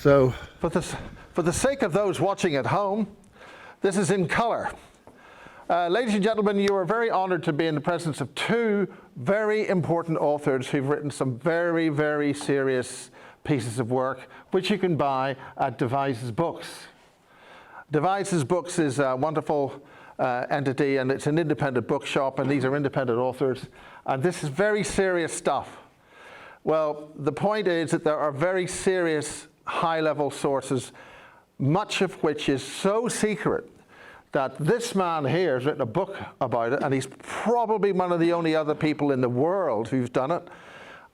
So for the sake of those watching at home, this is in color. Ladies and gentlemen, you are very honored to be in the presence of two very important authors who've written some very, very serious pieces of work, which you can buy at Devices Books. Devices Books is a wonderful entity, and it's an independent bookshop, and these are independent authors, and this is very serious stuff. Well, the point is that there are very serious high-level sources, much of which is so secret that this man here has written a book about it, and he's probably one of the only other people in the world who's done it.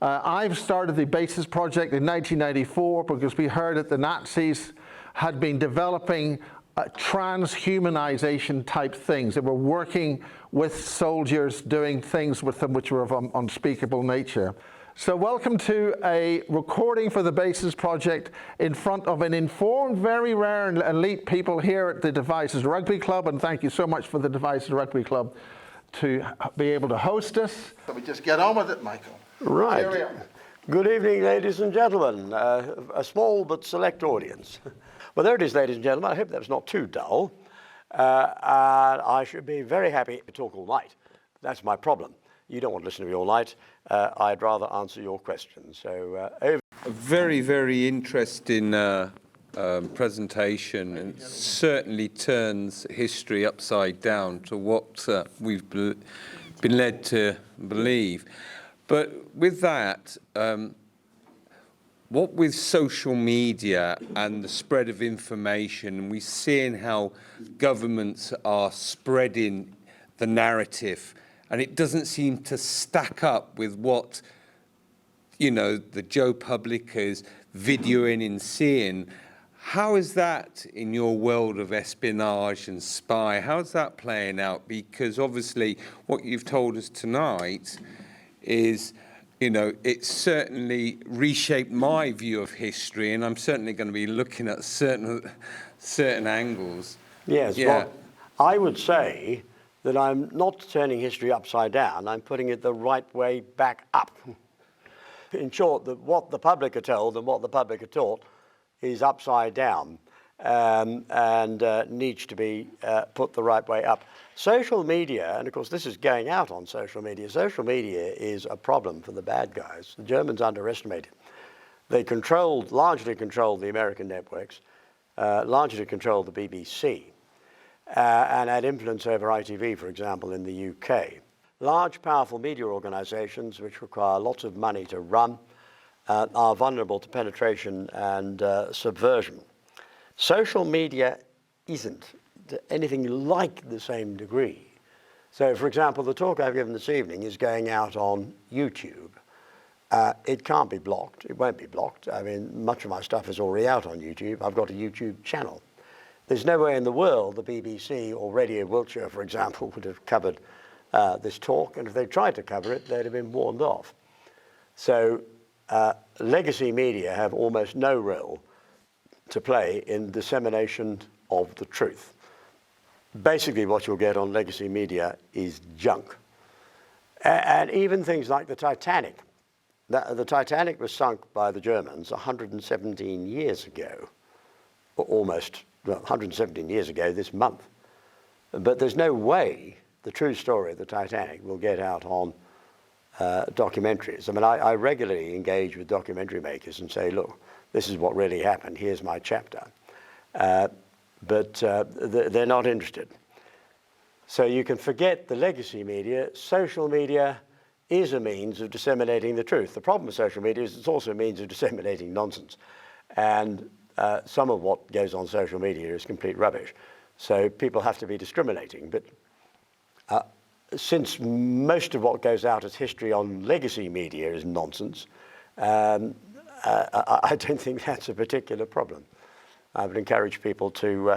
I've started the Basis Project in 1994 because we heard that the Nazis had been developing transhumanization type things. They were working with soldiers, doing things with them which were of unspeakable nature. So welcome to a recording for the Basis Project in front of an informed, very rare and elite people here at the Devices Rugby Club, and thank you so much for the Devices Rugby Club to be able to host us. So we just get on with it, Michael. Right. Here we are. Good evening, ladies and gentlemen. A small but select audience. Well, there it is, ladies and gentlemen. I hope that was not too dull. And I should be very happy to talk all night. That's my problem. You don't want to listen to me all night. I'd rather answer your questions. So, over. A very, very interesting presentation, and certainly turns history upside down to what we've been led to believe. But with that, what with social media and the spread of information, we're seeing how governments are spreading the narrative, and it doesn't seem to stack up with what, you know, the Joe Public is videoing and seeing. How is that in your world of espionage and spy? How's that playing out? Because obviously what you've told us tonight is, you know, it's certainly reshaped my view of history, and I'm certainly going to be looking at certain angles. Yes, yeah. Well, I would say that I'm not turning history upside down, I'm putting it the right way back up. In short, that what the public are told and what the public are taught is upside down and needs to be put the right way up. Social media, and of course this is going out on social media is a problem for the bad guys. The Germans underestimated. They largely controlled the American networks, largely controlled the BBC, and had influence over ITV, for example, in the UK. Large, powerful media organizations, which require lots of money to run, are vulnerable to penetration and subversion. Social media isn't to anything like the same degree. So, for example, the talk I've given this evening is going out on YouTube. It can't be blocked. It won't be blocked. I mean, much of my stuff is already out on YouTube. I've got a YouTube channel. There's no way in the world the BBC or Radio Wiltshire, for example, would have covered this talk, and if they tried to cover it, they'd have been warned off. So legacy media have almost no role to play in dissemination of the truth. Basically, what you'll get on legacy media is junk. And even things like the Titanic. The Titanic was sunk by the Germans 117 years ago, or almost 117 years ago this month. But there's no way the true story of the Titanic will get out on documentaries. I mean, I regularly engage with documentary makers and say, look, this is what really happened. Here's my chapter. But they're not interested. So you can forget the legacy media. Social media is a means of disseminating the truth. The problem with social media is it's also a means of disseminating nonsense. And some of what goes on social media is complete rubbish. So people have to be discriminating. But since most of what goes out as history on legacy media is nonsense, I don't think that's a particular problem. I would encourage people to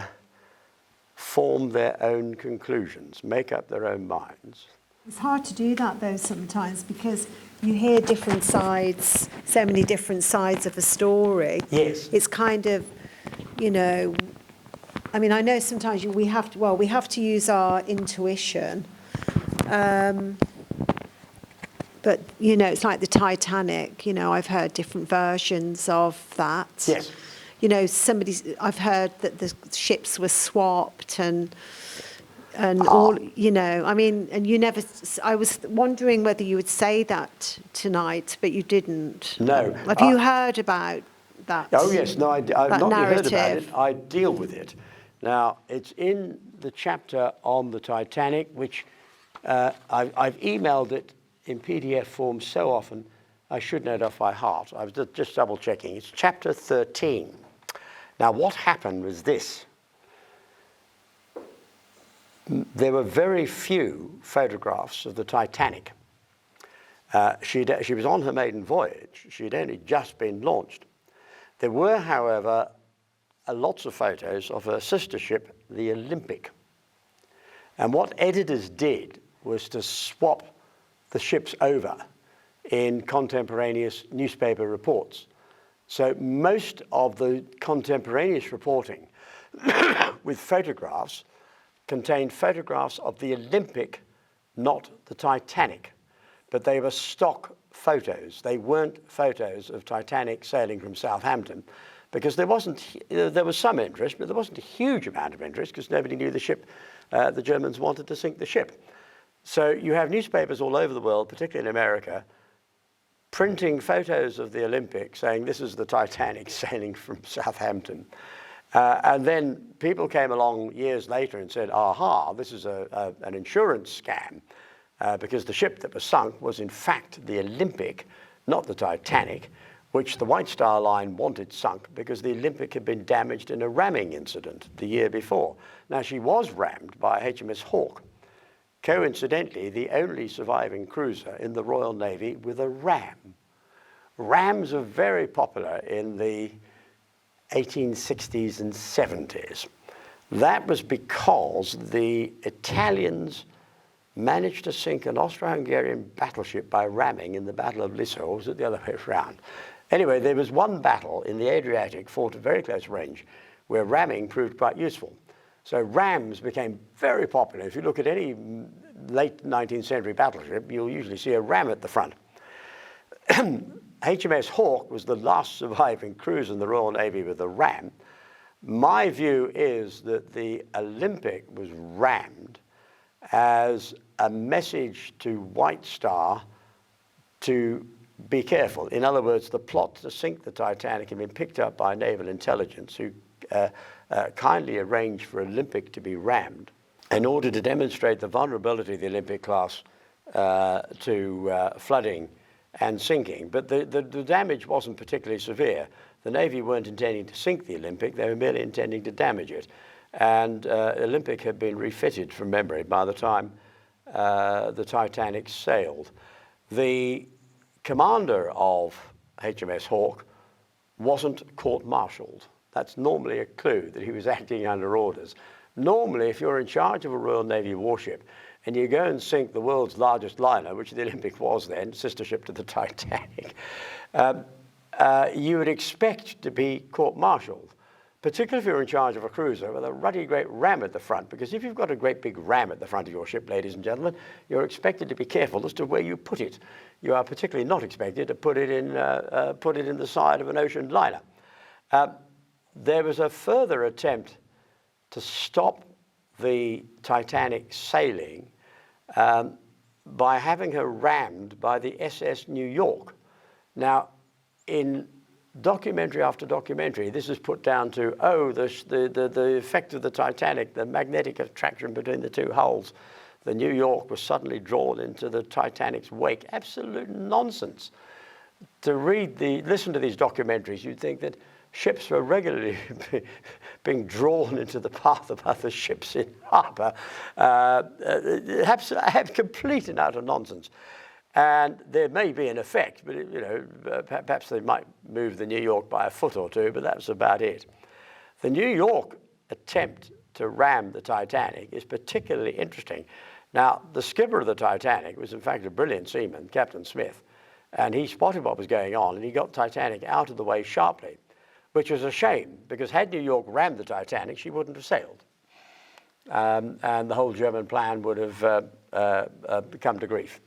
form their own conclusions, make up their own minds. It's hard to do that though sometimes because you hear different sides, so many different sides of a story. Yes. It's kind of, you know, I mean, I know sometimes we have to use our intuition. But, you know, it's like the Titanic, you know, I've heard different versions of that. Yes. you know, I've heard that the ships were swapped and all, you know, I mean, and you never, I was wondering whether you would say that tonight, but you didn't. No. Have you heard about that? Oh, yes. No, I've not only heard about narrative? it, I deal with it. Now, it's in the chapter on the Titanic, which I've emailed it in PDF form so often, I should know it off by heart. I was just double checking. It's chapter 13. Now, what happened was this. There were very few photographs of the Titanic. She was on her maiden voyage. She'd only just been launched. There were, however, lots of photos of her sister ship, the Olympic. And what editors did was to swap the ships over in contemporaneous newspaper reports. So most of the contemporaneous reporting with photographs contained photographs of the Olympic, not the Titanic. But they were stock photos. They weren't photos of Titanic sailing from Southampton, because there was some interest, but there wasn't a huge amount of interest because nobody knew the ship. The Germans wanted to sink the ship. So you have newspapers all over the world, particularly in America, printing photos of the Olympic saying this is the Titanic sailing from Southampton. And then people came along years later and said, aha, this is an insurance scam, because the ship that was sunk was in fact the Olympic, not the Titanic, which the White Star Line wanted sunk because the Olympic had been damaged in a ramming incident the year before. Now, she was rammed by HMS Hawke, coincidentally the only surviving cruiser in the Royal Navy with a ram. Rams are very popular in the 1860s and 70s. That was because the Italians managed to sink an Austro-Hungarian battleship by ramming in the Battle of Lissow, or was it the other way around? Anyway, there was one battle in the Adriatic fought at very close range where ramming proved quite useful. So rams became very popular. If you look at any late 19th century battleship, you'll usually see a ram at the front. HMS Hawke was the last surviving cruiser in the Royal Navy with a ram. My view is that the Olympic was rammed as a message to White Star to be careful. In other words, the plot to sink the Titanic had been picked up by naval intelligence, who kindly arranged for Olympic to be rammed in order to demonstrate the vulnerability of the Olympic class to flooding and sinking. But the damage wasn't particularly severe. The Navy weren't intending to sink the Olympic, they were merely intending to damage it. And Olympic had been refitted from memory by the time the Titanic sailed. The commander of HMS Hawke wasn't court-martialed. That's normally a clue that he was acting under orders. Normally, if you're in charge of a Royal Navy warship and you go and sink the world's largest liner, which the Olympic was then, sister ship to the Titanic, you would expect to be court-martialed, particularly if you're in charge of a cruiser with a ruddy great ram at the front, because if you've got a great big ram at the front of your ship, ladies and gentlemen, you're expected to be careful as to where you put it. You are particularly not expected to put it in the side of an ocean liner. There was a further attempt to stop the Titanic sailing by having her rammed by the SS New York. Now, in documentary after documentary, this is put down to, the effect of the Titanic, the magnetic attraction between the two hulls. The New York was suddenly drawn into the Titanic's wake. Absolute nonsense. To listen to these documentaries, you'd think that ships were regularly being drawn into the path of other ships in harbour. Complete and utter nonsense. And there may be an effect, but perhaps they might move the New York by a foot or two, but that's about it. The New York attempt to ram the Titanic is particularly interesting. Now, the skipper of the Titanic was in fact a brilliant seaman, Captain Smith, and he spotted what was going on and he got Titanic out of the way sharply, which was a shame, because had New York rammed the Titanic, she wouldn't have sailed. And the whole German plan would have come to grief.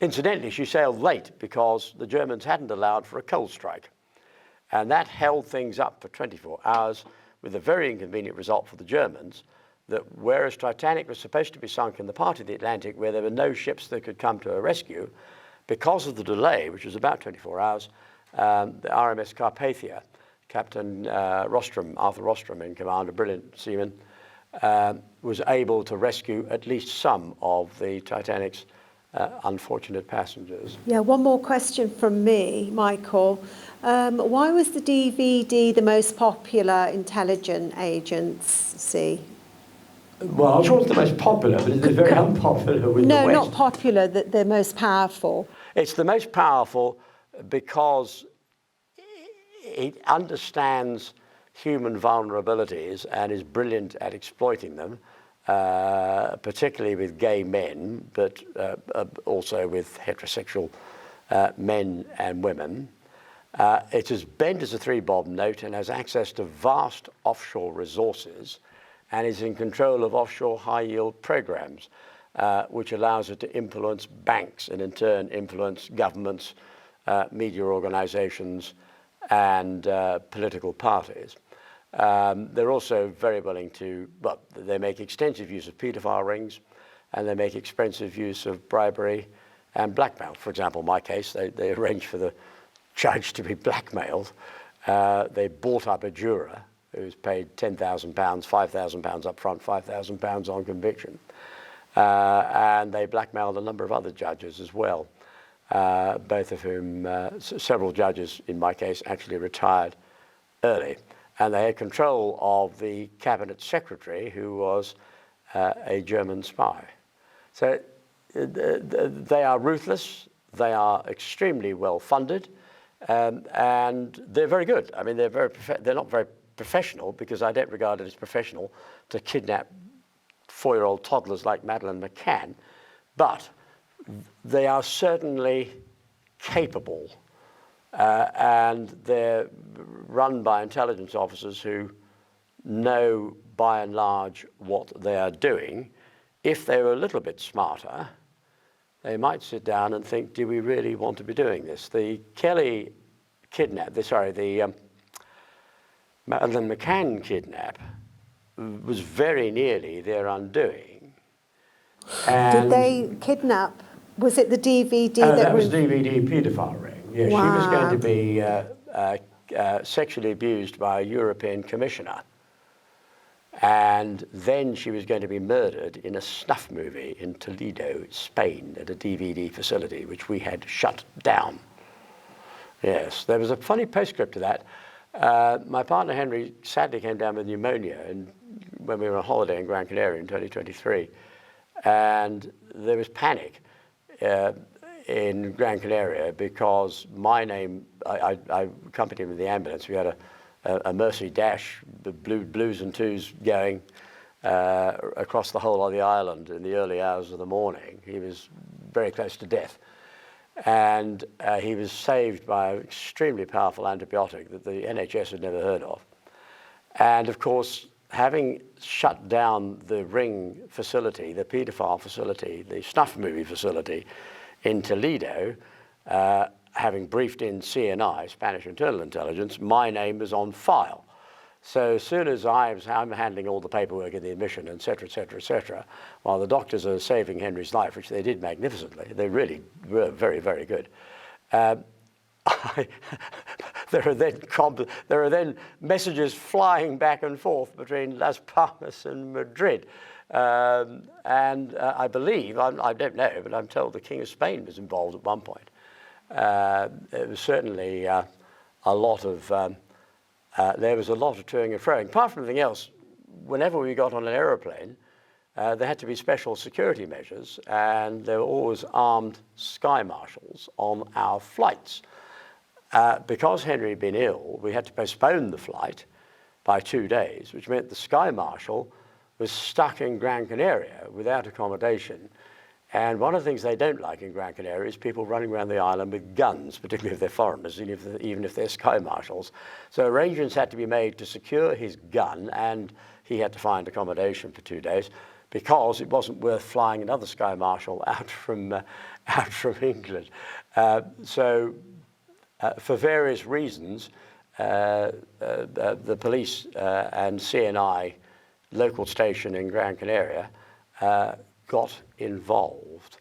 Incidentally, she sailed late because the Germans hadn't allowed for a coal strike. And that held things up for 24 hours with a very inconvenient result for the Germans, that whereas Titanic was supposed to be sunk in the part of the Atlantic where there were no ships that could come to a rescue, because of the delay, which was about 24 hours, the RMS Carpathia, Captain Rostrom, Arthur Rostrom in command, a brilliant seaman, was able to rescue at least some of the Titanic's unfortunate passengers. Yeah, one more question from me, Michael. Why was the DVD the most popular intelligence agency? Well, I'm sure it's the most popular, but it's very unpopular with the West. No, not popular, the most powerful. It's the most powerful because it understands human vulnerabilities and is brilliant at exploiting them, particularly with gay men, but also with heterosexual men and women. It is bent as a three-bob note and has access to vast offshore resources and is in control of offshore high-yield programs, which allows it to influence banks and in turn influence governments, media organizations, and political parties. They're also very willing to, well, they make extensive use of paedophile rings, and they make expensive use of bribery and blackmail. For example, in my case, they arranged for the judge to be blackmailed. They bought up a juror who was paid £10,000, £5,000 up front, £5,000 on conviction. And they blackmailed a number of other judges as well, both of whom, several judges in my case, actually retired early. And they had control of the cabinet secretary, who was a German spy. So they are ruthless, they are extremely well funded, and they're very good. I mean, they're not very professional, because I don't regard it as professional to kidnap 4-year-old toddlers like Madeleine McCann, but they are certainly capable, and they're run by intelligence officers who know by and large what they are doing. If they were a little bit smarter, they might sit down and think, do we really want to be doing this? The Kelly kidnap, the Madeleine McCann kidnap was very nearly their undoing. Did they kidnap? Was it the DVD that was DVD paedophile ring. Yeah, Wow. She was going to be sexually abused by a European commissioner. And then she was going to be murdered in a snuff movie in Toledo, Spain, at a DVD facility, which we had shut down. Yes, there was a funny postscript to that. My partner Henry sadly came down with pneumonia when we were on holiday in Gran Canaria in 2023. And there was panic in Gran Canaria because my name, I accompanied him in the ambulance. We had a Mercy Dash, the blues and twos going across the whole of the island in the early hours of the morning. He was very close to death. And he was saved by an extremely powerful antibiotic that the NHS had never heard of. And of course, having shut down the ring facility, the paedophile facility, the snuff movie facility in Toledo, having briefed in CNI, Spanish Internal Intelligence, my name was on file. So as soon as I'm handling all the paperwork and the admission, et cetera, while the doctors are saving Henry's life, which they did magnificently, they really were very, very good. There are then messages flying back and forth between Las Palmas and Madrid. I believe, I don't know, but I'm told the King of Spain was involved at one point. It was certainly a lot of, there was a lot of toing and froing. Apart from anything else, whenever we got on an aeroplane, there had to be special security measures, and there were always armed sky marshals on our flights. Because Henry had been ill, we had to postpone the flight by 2 days, which meant the sky marshal was stuck in Gran Canaria without accommodation. And one of the things they don't like in Gran Canaria is people running around the island with guns, particularly if they're foreigners, even if they're sky marshals. So arrangements had to be made to secure his gun, and he had to find accommodation for 2 days because it wasn't worth flying another sky marshal out from England. For various reasons, the police and CNI local station in Gran Canaria got involved.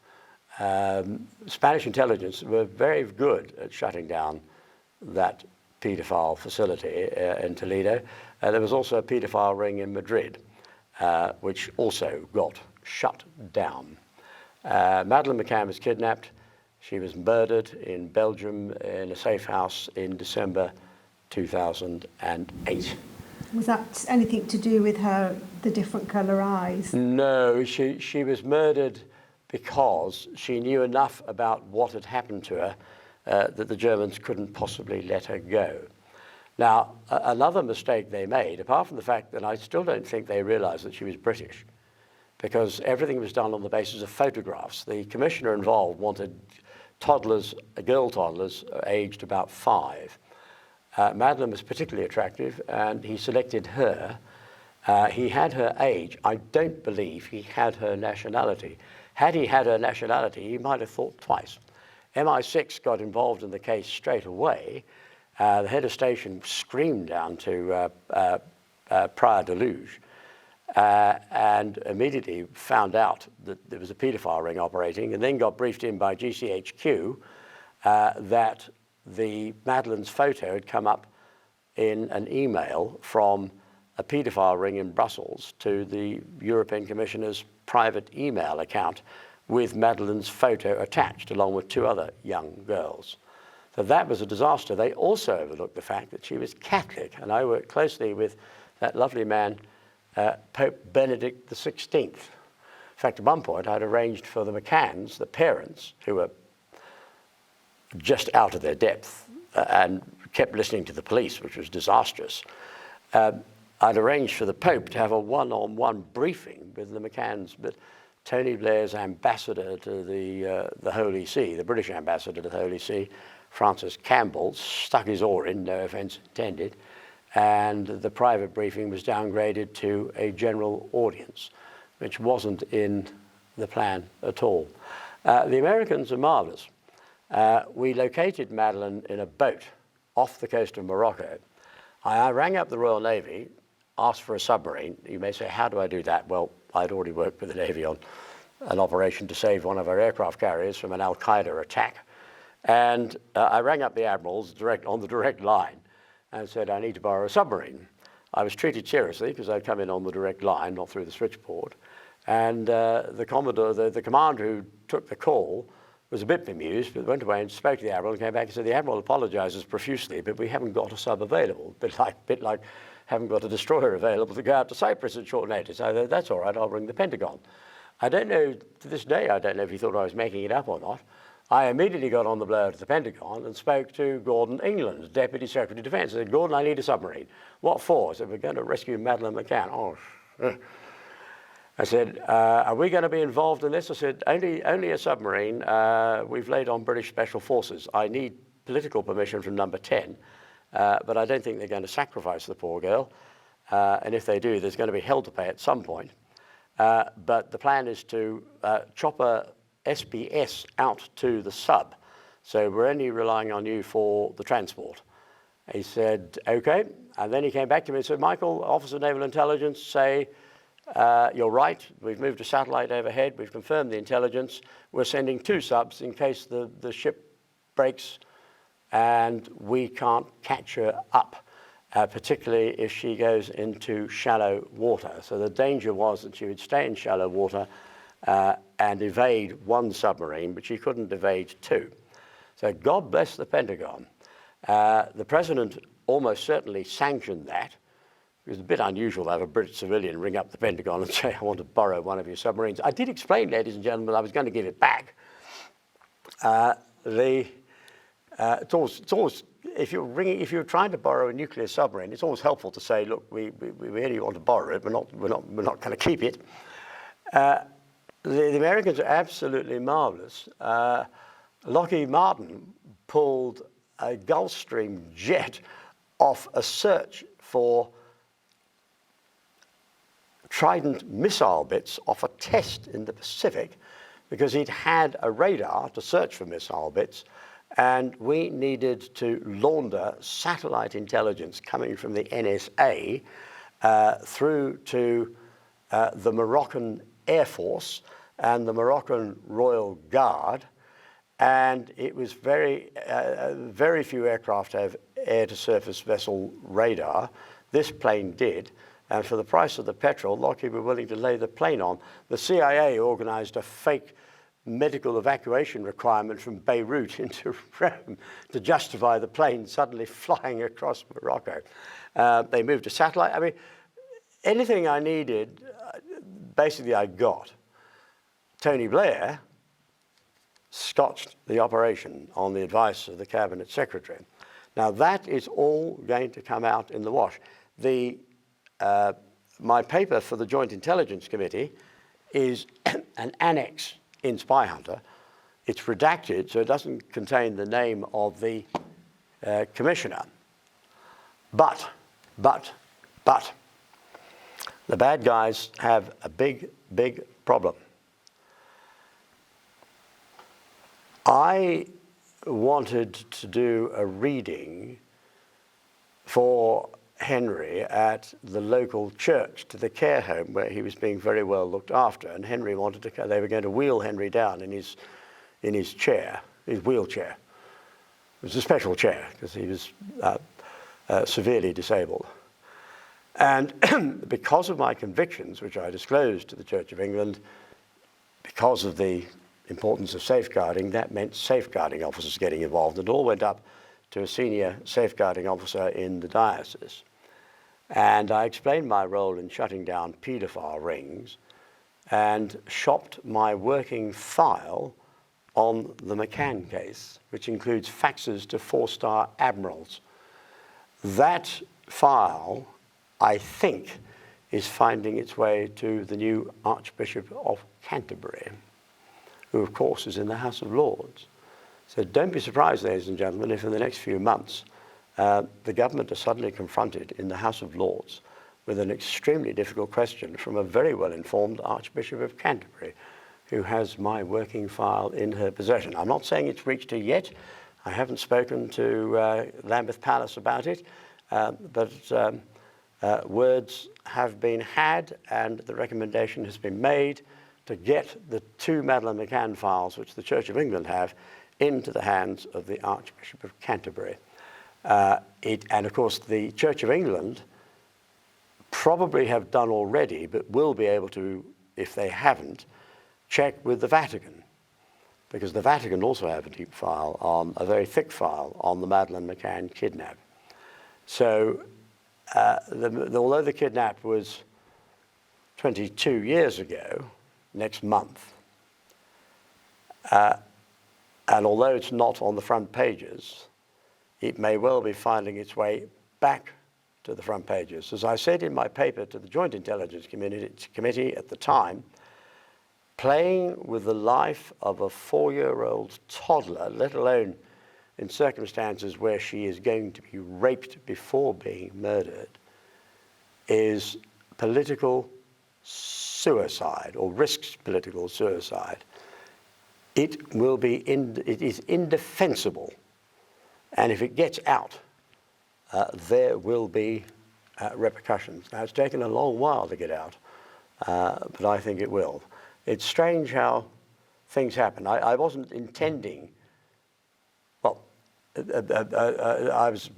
Spanish intelligence were very good at shutting down that paedophile facility in Toledo. There was also a paedophile ring in Madrid, which also got shut down. Madeleine McCann was kidnapped. She was murdered in Belgium in a safe house in December 2008. Was that anything to do with the different colour eyes? No, she was murdered because she knew enough about what had happened to her that the Germans couldn't possibly let her go. Now, another mistake they made, apart from the fact that I still don't think they realised that she was British, because everything was done on the basis of photographs. The commissioner involved wanted toddlers, girl toddlers, aged about 5. Madeleine was particularly attractive, and he selected her. He had her age. I don't believe he had her nationality. Had he had her nationality, he might have thought twice. MI6 got involved in the case straight away. The head of station screamed down to Prior Deluge and immediately found out that there was a paedophile ring operating, and then got briefed in by GCHQ that Madeleine's photo had come up in an email from a paedophile ring in Brussels to the European Commissioner's private email account with Madeleine's photo attached, along with 2 other young girls. So that was a disaster. They also overlooked the fact that she was Catholic, and I worked closely with that lovely man, Pope Benedict XVI. In fact, at one point, I'd arranged for the McCanns, the parents, who were just out of their depth and kept listening to the police, which was disastrous. I'd arranged for the Pope to have a one-on-one briefing with the McCanns, but Tony Blair's ambassador to the Holy See, the British ambassador to the Holy See, Francis Campbell, stuck his oar in, no offence intended, and the private briefing was downgraded to a general audience, which wasn't in the plan at all. The Americans are marvellous. We located Madeleine in a boat off the coast of Morocco. I rang up the Royal Navy, asked for a submarine. You may say, how do I do that? Well, I'd already worked with the Navy on an operation to save one of our aircraft carriers from an Al-Qaeda attack. And I rang up the admirals on the direct line and said, I need to borrow a submarine. I was treated seriously because I'd come in on the direct line, not through the switchboard. And the commander who took the call was a bit bemused, but went away and spoke to the admiral and came back and said, the admiral apologizes profusely, but we haven't got a sub available. Bit like haven't got a destroyer available to go out to Cyprus at short notice. I said, that's all right, I'll ring the Pentagon. I don't know, to this day, I don't know if he thought I was making it up or not. I immediately got on the blower to the Pentagon and spoke to Gordon England, Deputy Secretary of Defense. I said, Gordon, I need a submarine. What for? I said, we're going to rescue Madeleine McCann. Oh, I said, are we going to be involved in this? I said, only a submarine. We've laid on British Special Forces. I need political permission from number 10, but I don't think they're going to sacrifice the poor girl. And if they do, there's going to be hell to pay at some point. But the plan is to chop a SBS out to the sub. So we're only relying on you for the transport. He said, okay. And then he came back to me and said, Michael, Office of Naval Intelligence say, you're right, we've moved a satellite overhead, we've confirmed the intelligence, we're sending 2 subs in case the ship breaks and we can't catch her up, particularly if she goes into shallow water. So the danger was that she would stay in shallow water and evade 1 submarine, but she couldn't evade 2. So God bless the Pentagon. The president almost certainly sanctioned that. It was a bit unusual to have a British civilian ring up the Pentagon and say, I want to borrow one of your submarines. I did explain, ladies and gentlemen, I was going to give it back. It's always, if you're trying to borrow a nuclear submarine, it's always helpful to say, look, we really want to borrow it. We're not going to keep it. The Americans are absolutely marvelous. Lockheed Martin pulled a Gulfstream jet off a search for Trident missile bits off a test in the Pacific because he'd had a radar to search for missile bits And we needed to launder satellite intelligence coming from the NSA through to the Moroccan Air Force and the Moroccan Royal Guard. And it was very few aircraft have air-to-surface vessel radar. This plane did. And for the price of the petrol, Lockheed were willing to lay the plane on. The CIA organized a fake medical evacuation requirement from Beirut into Rome to justify the plane suddenly flying across Morocco. They moved a satellite. I mean, anything I needed, basically I got. Tony Blair scotched the operation on the advice of the Cabinet Secretary. Now that is all going to come out in the wash. My paper for the Joint Intelligence Committee is an annex in Spyhunter. It's redacted, so it doesn't contain the name of the commissioner. But, the bad guys have a big, big problem. I wanted to do a reading for Henry at the local church to the care home where he was being very well looked after, and Henry wanted to. They were going to wheel Henry down in his chair, his wheelchair. It was a special chair because he was severely disabled. And because of my convictions, which I disclosed to the Church of England, because of the importance of safeguarding, that meant safeguarding officers getting involved. It all went up to a senior safeguarding officer in the diocese. And I explained my role in shutting down paedophile rings and shopped my working file on the McCann case, which includes faxes to 4-star admirals. That file, I think, is finding its way to the new Archbishop of Canterbury, who, of course, is in the House of Lords. So don't be surprised, ladies and gentlemen, if in the next few months the government is suddenly confronted in the House of Lords with an extremely difficult question from a very well-informed Archbishop of Canterbury, who has my working file in her possession. I'm not saying it's reached her yet. I haven't spoken to Lambeth Palace about it, but words have been had and the recommendation has been made to get the 2 Madeleine McCann files, which the Church of England have, into the hands of the Archbishop of Canterbury. And of course, the Church of England probably have done already, but will be able to, if they haven't, check with the Vatican, because the Vatican also have a deep file on, a very thick file on the Madeleine McCann kidnap. So although the kidnap was 22 years ago, next month, and although it's not on the front pages, it may well be finding its way back to the front pages. As I said in my paper to the Joint Intelligence Committee at the time, playing with the life of a 4-year-old toddler, let alone in circumstances where she is going to be raped before being murdered, is political suicide, or risks political suicide. It is indefensible. And if it gets out, there will be repercussions. Now, it's taken a long while to get out, but I think it will. It's strange how things happen. I wasn't intending, well, I was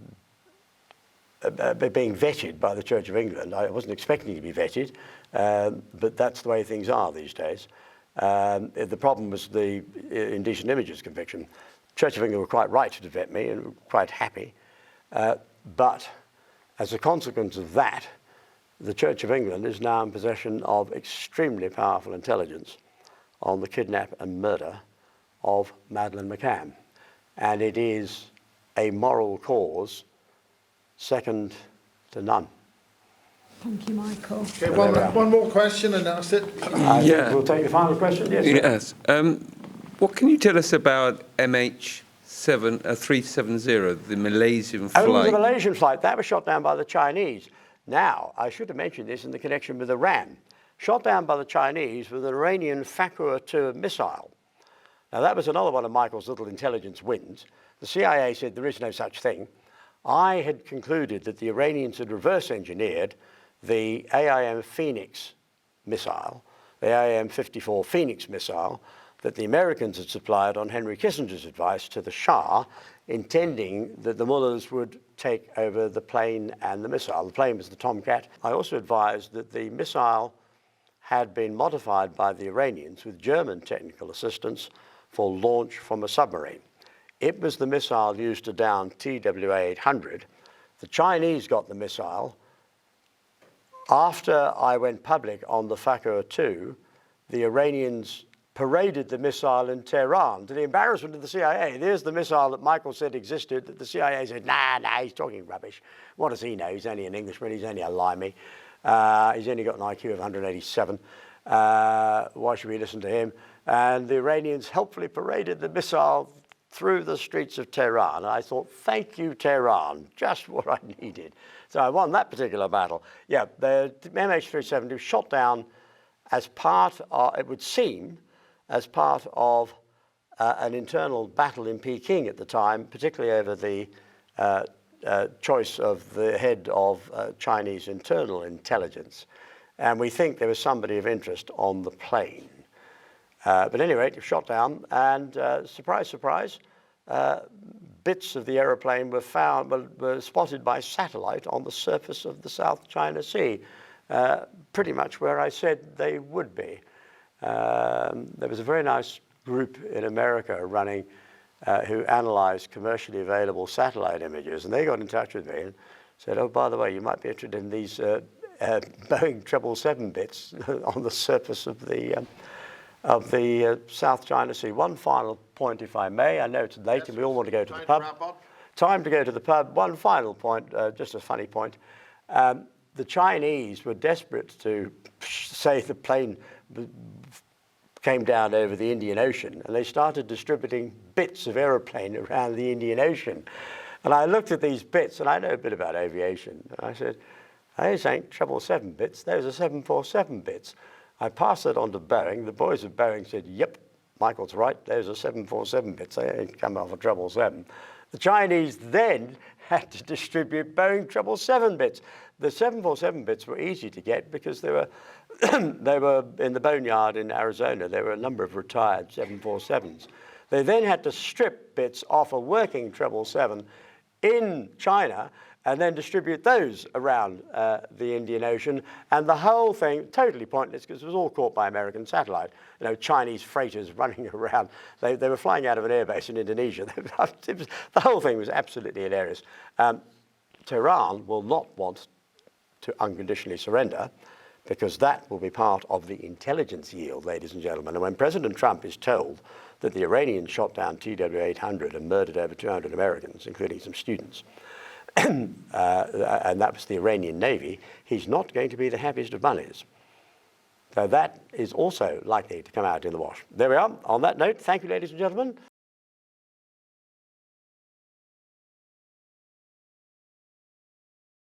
being vetted by the Church of England. I wasn't expecting to be vetted, but that's the way things are these days. The problem was the indecent images conviction. Church of England were quite right to vet me and were quite happy. But as a consequence of that, the Church of England is now in possession of extremely powerful intelligence on the kidnap and murder of Madeleine McCann. And it is a moral cause second to none. Thank you, Michael. Okay, one more question and that's it. Yeah. We'll take the final question. Yes. Yes. What can you tell us about MH370, the Malaysian flight? Oh, it was a Malaysian flight. That was shot down by the Chinese. Now, I should have mentioned this in the connection with Iran. Shot down by the Chinese with an Iranian Fakhr-2 missile. Now, that was another one of Michael's little intelligence wins. The CIA said there is no such thing. I had concluded that the Iranians had reverse engineered the AIM Phoenix missile, the AIM-54 Phoenix missile, that the Americans had supplied on Henry Kissinger's advice to the Shah, intending that the mullahs would take over the plane and the missile. The plane was the Tomcat. I also advised that the missile had been modified by the Iranians with German technical assistance for launch from a submarine. It was the missile used to down TWA-800. The Chinese got the missile. After I went public on the Fakir-2, the Iranians paraded the missile in Tehran to the embarrassment of the CIA. There's the missile that Michael said existed, that the CIA said, nah, he's talking rubbish. What does he know? He's only an Englishman, he's only a limey. He's only got an IQ of 187. Why should we listen to him? And the Iranians helpfully paraded the missile through the streets of Tehran. And I thought, thank you, Tehran, just what I needed. So I won that particular battle. Yeah, the MH370 was shot down as part of, it would seem, as part of an internal battle in Peking at the time, particularly over the choice of the head of Chinese internal intelligence. And we think there was somebody of interest on the plane. But anyway, it was shot down, and surprise, surprise, bits of the aeroplane were found, were spotted by satellite on the surface of the South China Sea, pretty much where I said they would be. There was a very nice group in America running who analyzed commercially available satellite images, and they got in touch with me and said, oh, by the way, you might be interested in these Boeing 777 bits on the surface of the South China Sea. One final point, if I may. I know it's late and we all want to go to the pub. Time to go to the pub. One final point, just a funny point. The Chinese were desperate to say the plane came down over the Indian Ocean, and they started distributing bits of aeroplane around the Indian Ocean. And I looked at these bits, and I know a bit about aviation, and I said, those ain't 777 bits, those are 747 bits. I passed that on to Boeing. The boys at Boeing said, yep, Michael's right, those are 747 bits, they ain't come off a 777. The Chinese then had to distribute Boeing 777 bits. The 747 bits were easy to get because they were they were in the boneyard in Arizona. There were a number of retired 747s. They then had to strip bits off a working 777 in China and then distribute those around the Indian Ocean. And the whole thing, totally pointless because it was all caught by American satellite. You know, Chinese freighters running around. They were flying out of an airbase in Indonesia. The whole thing was absolutely hilarious. Tehran will not want to unconditionally surrender because that will be part of the intelligence yield, ladies and gentlemen. And when President Trump is told that the Iranians shot down TWA-800 and murdered over 200 Americans, including some students, and that was the Iranian Navy, he's not going to be the happiest of bunnies. So that is also likely to come out in the wash. There we are. On that note, thank you, ladies and gentlemen.